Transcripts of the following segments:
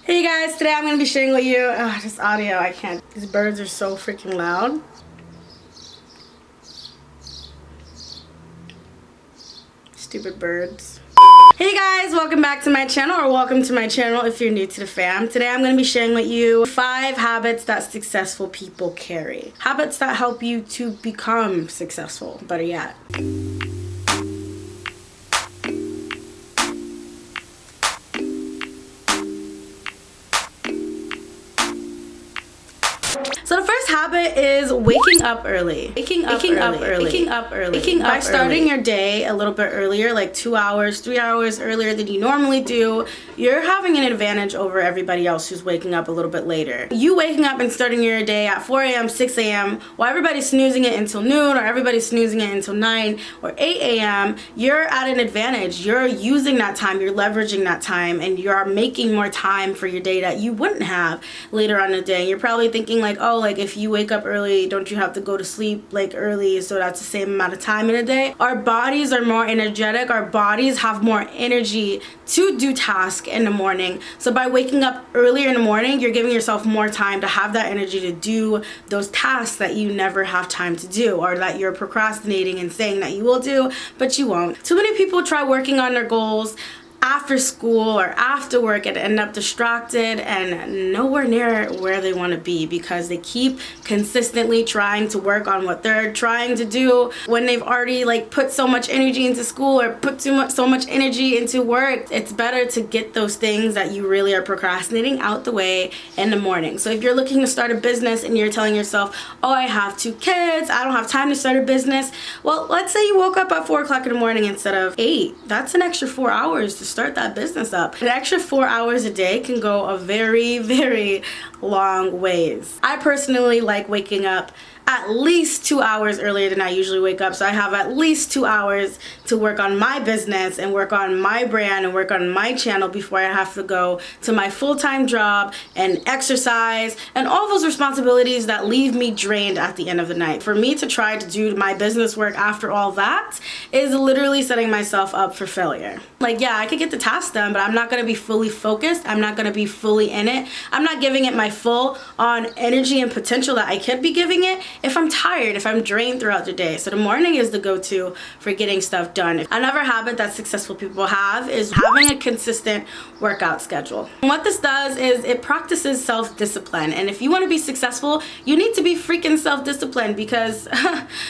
Hey guys, today I'm going to be sharing with you, this audio, I can't, these birds are so freaking loud. Stupid birds. Hey guys, welcome back to my channel, or welcome to my channel if you're new to the fam. Today I'm going to be sharing with you 5 habits that successful people carry. Habits that help you to become successful, better yet. So the first habit is waking up early. Waking up early. By starting your day a little bit earlier, like 2 hours, 3 hours earlier than you normally do, you're having an advantage over everybody else who's waking up a little bit later. You waking up and starting your day at 4 a.m., 6 a.m., while everybody's snoozing it until noon, or everybody's snoozing it until 9 or 8 a.m., you're at an advantage. You're using that time, you're leveraging that time, and you're making more time for your day that you wouldn't have later on in the day. You're probably thinking like, oh, like if you wake up early, don't you have to go to sleep like early, so that's the same amount of time in a day? Our bodies are more energetic. Our bodies have more energy to do tasks in the morning. So by waking up earlier in the morning, you're giving yourself more time to have that energy to do those tasks that you never have time to do, or that you're procrastinating and saying that you will do, but you won't. Too many people try working on their goals after school or after work and end up distracted and nowhere near where they want to be, because they keep consistently trying to work on what they're trying to do when they've already like put so much energy into school or put so much energy into work. It's better to get those things that you really are procrastinating out the way in the morning. So if you're looking to start a business and you're telling yourself, oh, I have 2 kids, I don't have time to start a business. Well, let's say you woke up at 4 o'clock in the morning instead of 8. That's an extra 4 hours to start that business up. An extra 4 hours a day can go a very, very long ways. I personally like waking up at least 2 hours earlier than I usually wake up, so I have at least 2 hours to work on my business and work on my brand and work on my channel before I have to go to my full-time job and exercise and all those responsibilities that leave me drained at the end of the night. For me to try to do my business work after all that is literally setting myself up for failure. Like, yeah, I could get the task done, but I'm not going to be fully focused. I'm not going to be fully in it. I'm not giving it my full on energy and potential that I could be giving it if I'm tired, if I'm drained throughout the day. So the morning is the go-to for getting stuff done. Another habit that successful people have is having a consistent workout schedule. And what this does is it practices self-discipline. And if you want to be successful, you need to be freaking self-disciplined, because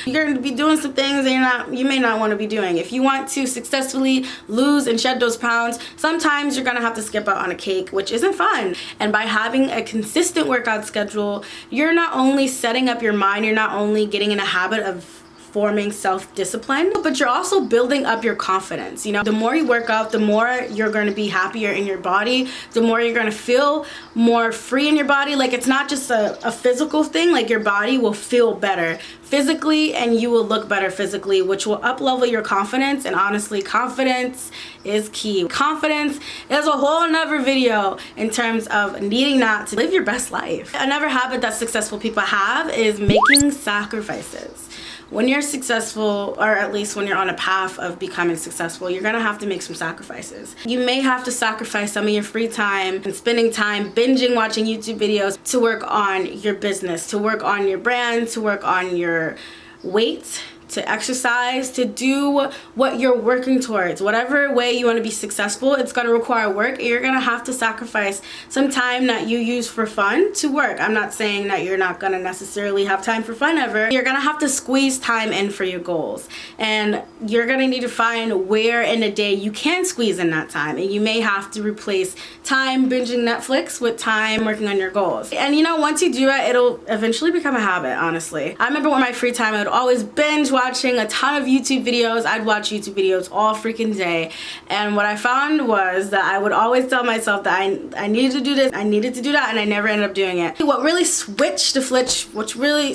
you're going to be doing some things that you may not want to be doing. If you want to successfully lose and shed those pounds, sometimes you're going to have to skip out on a cake, which isn't fun. And by having a consistent workout schedule, you're not only setting up your mind, you're not only getting in a habit of forming self-discipline, but you're also building up your confidence. You know, the more you work out, the more you're going to be happier in your body, the more you're going to feel more free in your body. Like, it's not just a physical thing. Like, your body will feel better physically and you will look better physically, which will up-level your confidence. And honestly, confidence is key. Confidence is a whole nother video in terms of needing that to live your best life. Another habit that successful people have is making sacrifices. When you're successful, or at least when you're on a path of becoming successful, you're gonna have to make some sacrifices. You may have to sacrifice some of your free time and spending time binging watching YouTube videos to work on your business, to work on your brand, to work on your weight, to exercise, to do what you're working towards. Whatever way you want to be successful, it's going to require work. You're going to have to sacrifice some time that you use for fun to work. I'm not saying that you're not going to necessarily have time for fun ever. You're going to have to squeeze time in for your goals. And you're going to need to find where in the day you can squeeze in that time. And you may have to replace time binging Netflix with time working on your goals. And you know, once you do it, it'll eventually become a habit, honestly. I remember when my free time, I would always binge watching a ton of YouTube videos. I'd watch YouTube videos all freaking day, and what I found was that I would always tell myself that I needed to do this, I needed to do that, and I never ended up doing it. What really switched the switch, what really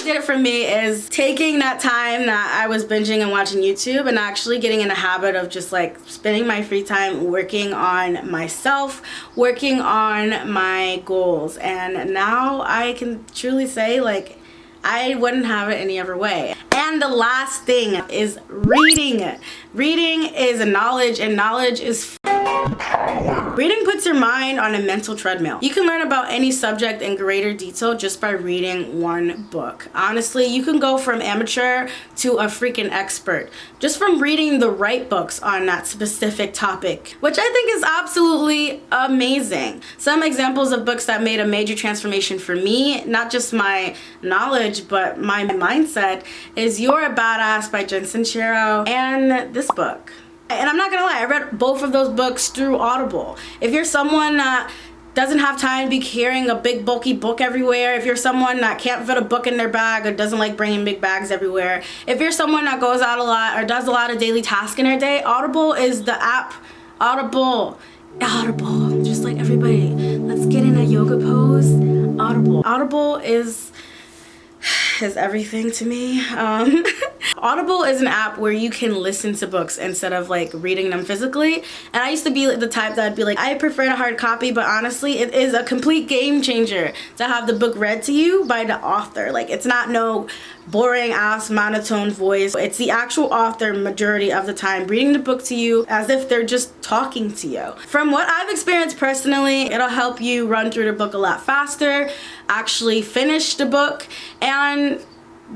did it for me is taking that time that I was binging and watching YouTube and actually getting in a habit of just like spending my free time working on myself, working on my goals. And now I can truly say, like, I wouldn't have it any other way. And the last thing is reading. Reading is a knowledge, and knowledge is power. Reading puts your mind on a mental treadmill. You can learn about any subject in greater detail just by reading one book. Honestly, you can go from amateur to a freaking expert just from reading the right books on that specific topic, which I think is absolutely amazing. Some examples of books that made a major transformation for me, not just my knowledge, but my mindset, is You're a Badass by Jen Sincero and this book. And I'm not gonna lie, I read both of those books through Audible. If you're someone that doesn't have time to be carrying a big bulky book everywhere, if you're someone that can't fit a book in their bag or doesn't like bringing big bags everywhere, if you're someone that goes out a lot or does a lot of daily tasks in their day, Audible is the app. Audible, just like everybody. Let's get in a yoga pose. Audible is everything to me. Audible is an app where you can listen to books instead of like reading them physically. And I used to be the type that would be like, I prefer a hard copy, but honestly, it is a complete game changer to have the book read to you by the author. Like, it's not no boring ass monotone voice. It's the actual author majority of the time reading the book to you as if they're just talking to you. From what I've experienced personally, it'll help you run through the book a lot faster, actually finish the book, and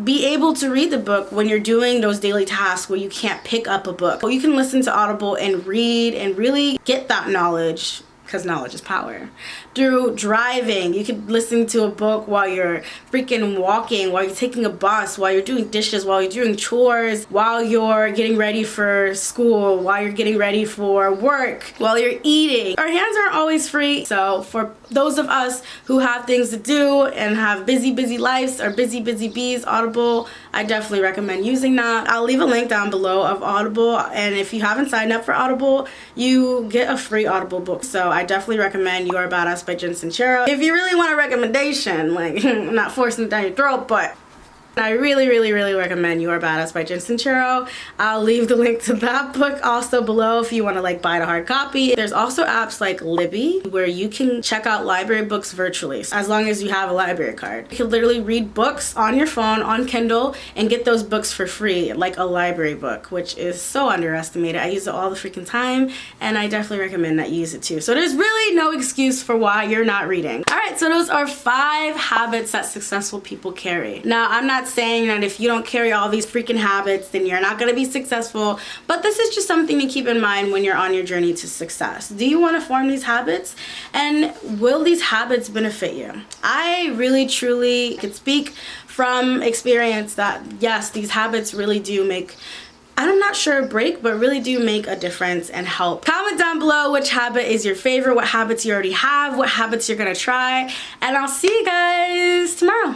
be able to read the book when you're doing those daily tasks where you can't pick up a book. You can listen to Audible and read and really get that knowledge, because knowledge is power. Through driving, you could listen to a book while you're freaking walking, while you're taking a bus, while you're doing dishes, while you're doing chores, while you're getting ready for school, while you're getting ready for work, while you're eating. Our hands aren't always free, so for those of us who have things to do and have busy lives or busy bees, Audible, I definitely recommend using that. I'll leave a link down below of Audible, and if you haven't signed up for Audible, you get a free Audible book. So I definitely recommend You're a Badass by Jen Sincero. If you really want a recommendation, like, I'm not forcing it down your throat, but I really recommend You're a Badass by Jen Sincero. I'll leave the link to that book also below if you want to like buy the hard copy. There's also apps like Libby where you can check out library books virtually as long as you have a library card. You can literally read books on your phone, on Kindle, and get those books for free, like a library book, which is so underestimated. I use it all the freaking time, and I definitely recommend that you use it too. So there's really no excuse for why you're not reading. Alright, so those are 5 habits that successful people carry. Now, I'm not saying that if you don't carry all these freaking habits, then you're not going to be successful, but this is just something to keep in mind when you're on your journey to success. Do you want to form these habits, and will these habits benefit you? I really truly could speak from experience that yes, these habits really do make, I'm not sure a break, but really do make a difference and help. Comment down below which habit is your favorite, what habits you already have, what habits you're gonna try, and I'll see you guys tomorrow.